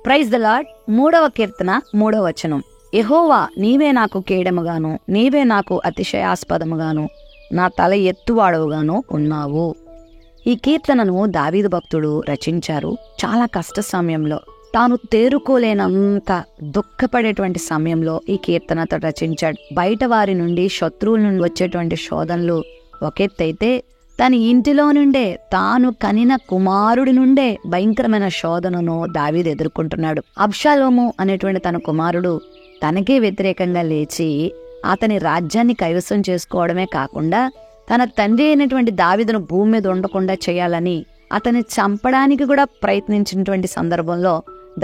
Praise the lord. 3వ కీర్తన 3వ వచనం. యెహోవా, నీవే నాకు కేడముగాను, నీవే నాకు అతిశయాస్పదముగాను, నా తల ఎత్తువాడవుగాను ఉన్నావు. ఈ కీర్తనను దావీదు భక్తుడు రచించారు. చాలా కష్ట సమయంలో, తాను తేరుకోలేనంత దుఃఖపడేటువంటి సమయంలో ఈ కీర్తనతో రచించాడు. బయట వారి నుండి, శత్రువుల నుండి వచ్చేటువంటి శోధనలు ఒకెత్తైతే, తన ఇంటిలో నుండే, తాను కనిన కుమారుడి నుండే భయంకరమైన శోధనను దావీదు ఎదుర్కొంటున్నాడు. అబ్షాలోము అనేటువంటి తన కుమారుడు తనకే వ్యతిరేకంగా లేచి అతని రాజ్యాన్ని కైవసం చేసుకోవడమే కాకుండా తన తండ్రి అయినటువంటి దావీదును భూమి మీద ఉండకుండా చేయాలని అతన్ని చంపడానికి కూడా ప్రయత్నించినటువంటి సందర్భంలో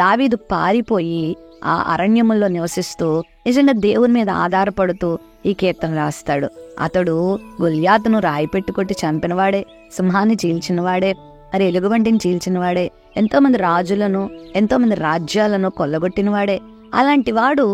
దావీదు పారిపోయి ఆ అరణ్యముల్లో నివసిస్తూ నిజంగా దేవుని మీద ఆధారపడుతూ ఈ కీర్తన రాస్తాడు. అతడు గొల్యాతును రాయి పెట్టుకొట్టి చంపినవాడే, సింహాన్ని చీల్చినవాడే, మరి ఎలుగుబంటిని చీల్చినవాడే, ఎంతోమంది రాజులను, ఎంతోమంది రాజ్యాలను కొల్లగొట్టినవాడే. అలాంటి వాడు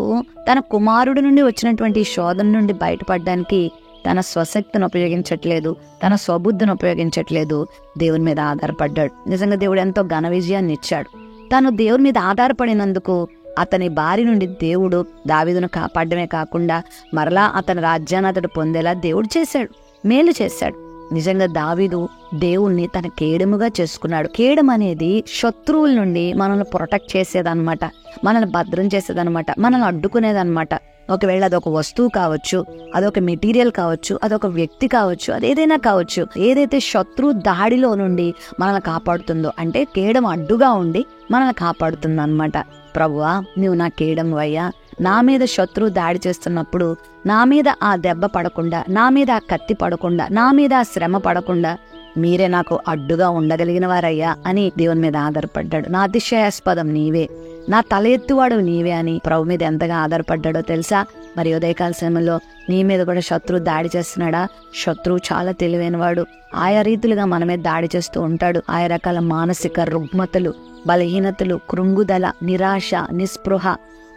తన కుమారుడి నుండి వచ్చినటువంటి శోధన నుండి బయటపడడానికి తన స్వశక్తిని ఉపయోగించట్లేదు, తన స్వబుద్ధిని ఉపయోగించట్లేదు, దేవుని మీద ఆధారపడ్డాడు. నిజంగా దేవుడు ఎంతో ఘన విజయాన్ని ఇచ్చాడు. తాను దేవుని మీద ఆధారపడినందుకు అతని బారి నుండి దేవుడు దావీదును కాపాడమే కాకుండా మరలా అతని రాజ్యాన్ని అతడు పొందేలా దేవుడు చేశాడు, మేలు చేశాడు. నిజంగా దావీదు దేవుణ్ణి తన కేడముగా చేసుకున్నాడు. కేడము అనేది శత్రువుల నుండి మనల్ని ప్రొటెక్ట్ చేసేదన్నమాట, మనల్ని భద్రం చేసేదన్నమాట, మనల్ని అడ్డుకునేదన్నమాట. ఒకవేళ అదొక వస్తువు కావచ్చు, అదొక మెటీరియల్ కావచ్చు, అదొక వ్యక్తి కావచ్చు, అదేదైనా కావచ్చు. ఏదైతే శత్రు దాడిలో నుండి మనల్ని కాపాడుతుందో, అంటే కేడము అడ్డుగా ఉండి మనల్ని కాపాడుతుంది అనమాట. ప్రభువా, నువ్వు నా కేడము అయ్యా, నా మీద శత్రువు దాడి చేస్తున్నప్పుడు నా మీద ఆ దెబ్బ పడకుండా, నా మీద ఆ కత్తి పడకుండా, నా మీద ఆ శ్రమ పడకుండా మీరే నాకు అడ్డుగా ఉండగలిగిన వారయ్యా అని దేవుని మీద ఆధారపడ్డాడు. నా అతిశయాస్పదం నీవే, నా తల ఎత్తువాడు నీవే అని ప్రభు మీద ఎంతగా ఆధారపడ్డాడో తెలుసా? మరి ఉదయకాల సమయంలో నీ మీద కూడా శత్రువు దాడి చేస్తున్నాడా? శత్రువు చాలా తెలివైనవాడు. ఆయా రీతులుగా మన మీద దాడి చేస్తూ ఉంటాడు. ఆయా రకాల మానసిక రుగ్మతలు, బలహీనతలు, కృంగుదల, నిరాశ, నిస్పృహ,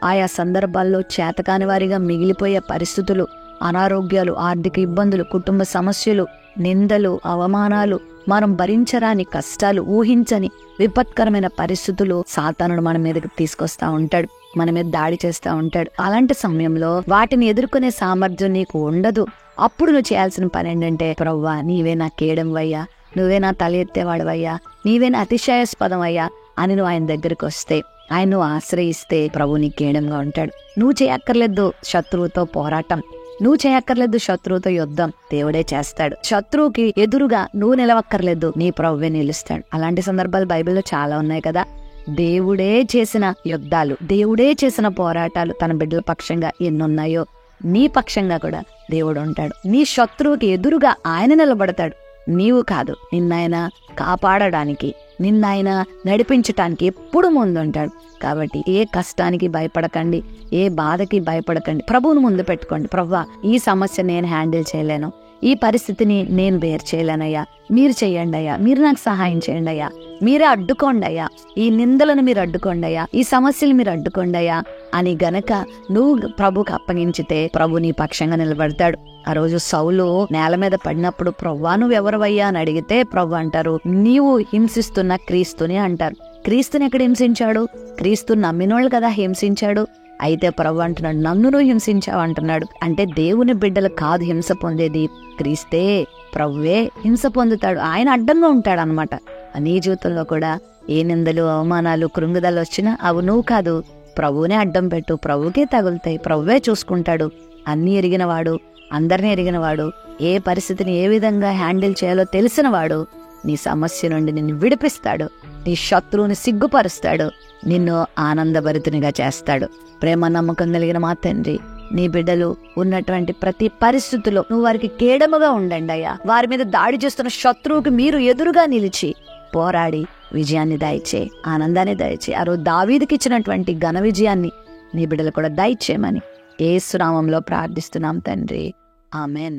ఆయా సందర్భాల్లో చేతకాని వారిగా మిగిలిపోయే పరిస్థితులు, అనారోగ్యాలు, ఆర్థిక ఇబ్బందులు, కుటుంబ సమస్యలు, నిందలు, అవమానాలు, మనం భరించరాని కష్టాలు, ఊహించని విపత్కరమైన పరిస్థితులు సాతానుడు మన మీదకి తీసుకొస్తా ఉంటాడు, మన మీద దాడి చేస్తా ఉంటాడు. అలాంటి సమయంలో వాటిని ఎదుర్కొనే సామర్థ్యం నీకు ఉండదు. అప్పుడు నువ్వు చేయాల్సిన పని ఏంటంటే, ప్రవ్వా, నీవే నా కేడమవయ్యా, నువ్వే నా తల ఎత్తేవాడవయ్యా, నీవే నా అతిశయాస్పదం అయ్యా అని నువ్వు ఆయన దగ్గరికి వస్తే, ఆయన నువ్వు ఆశ్రయిస్తే ప్రభు నీ కేడముగా ఉంటాడు. నువ్వు చేయక్కర్లేదు శత్రువుతో పోరాటం, నువ్వు చేయక్కర్లేదు శత్రువుతో యుద్ధం, దేవుడే చేస్తాడు. శత్రువుకి ఎదురుగా నువ్వు నిలవక్కర్లేదు, నీ ప్రభువే నిలుస్తాడు. అలాంటి సందర్భాలు బైబిల్లో చాలా ఉన్నాయి కదా. దేవుడే చేసిన యుద్ధాలు, దేవుడే చేసిన పోరాటాలు తన బిడ్డల పక్షంగా ఎన్నున్నాయో, నీ పక్షంగా కూడా దేవుడు ఉంటాడు. నీ శత్రువుకి ఎదురుగా ఆయన నిలబడతాడు, నీవు కాదు. నిన్నాయన కాపాడడానికి, నిన్నాయన నడిపించటానికి ఎప్పుడు ముందుంటాడు. కాబట్టి ఏ కష్టానికి భయపడకండి, ఏ బాధకి భయపడకండి, ప్రభువును ముందు పెట్టుకోండి. ప్రభువా, ఈ సమస్య నేను హ్యాండిల్ చేయలేను, ఈ పరిస్థితిని నేను బేర్ చేయలేనయ్యా, మీరు చెయ్యండి అయ్యా, మీరు నాకు సహాయం చేయండి అయ్యా, మీరే అడ్డుకోండి అయ్యా, ఈ నిందలను మీరు అడ్డుకోండి అయ్యా, ఈ సమస్యలు మీరు అడ్డుకోండి అయ్యా అని గనక నువ్వు ప్రభుకి అప్పగించితే ప్రభు నీ పక్షంగా నిలబడతాడు. ఆ రోజు సౌలు నేల మీద పడినప్పుడు, ప్రవ్వా నువ్వెవరవయ్యా అని అడిగితే ప్రభు అంటారు, నీవు హింసిస్తున్న క్రీస్తుని అంటారు. క్రీస్తుని ఎక్కడ హింసించాడు? క్రీస్తు నమ్మినోళ్ళు కదా హింసించాడు. అయితే ప్రభు అంటున్నాడు, నన్ను నువ్వు హింసించావు అంటున్నాడు. అంటే దేవుని బిడ్డలు కాదు హింస పొందేది, క్రీస్తే, ప్రభువే హింస పొందుతాడు. ఆయన అడ్డంగా ఉంటాడు అనమాట. నీ జీవితంలో కూడా ఏ నిందలు, అవమానాలు, కృంగుదలు వచ్చినా అవి నువ్వు కాదు, ప్రభువునే అడ్డం పెట్టు, ప్రభువుకే తగులుతాయి, ప్రభువే చూసుకుంటాడు. అన్నీ ఎరిగినవాడు, అందరినీ ఎరిగినవాడు, ఏ పరిస్థితిని ఏ విధంగా హ్యాండిల్ చేయాలో తెలిసినవాడు నీ సమస్య నుండి నిన్ను విడిపిస్తాడు, నీ శత్రువుని సిగ్గుపరుస్తాడు, నిన్ను ఆనందభరితునిగా చేస్తాడు. ప్రేమ నమ్మకం కలిగిన మా తండ్రి, నీ బిడ్డలు ఉన్నటువంటి ప్రతి పరిస్థితుల్లో నువ్వు వారికి కేడముగా ఉండండి అయ్యా. వారి మీద దాడి చేస్తున్న శత్రువుకి మీరు ఎదురుగా నిలిచి పోరాడి విజయాన్ని దయచే, ఆనందాన్ని దయచే. ఆ రోజు దావీదుకి ఇచ్చినటువంటి ఘన విజయాన్ని నీ బిడ్డలు కూడా దయచేయమని యేసు నామములో ప్రార్థిస్తున్నాం తండ్రి, ఆమెన్.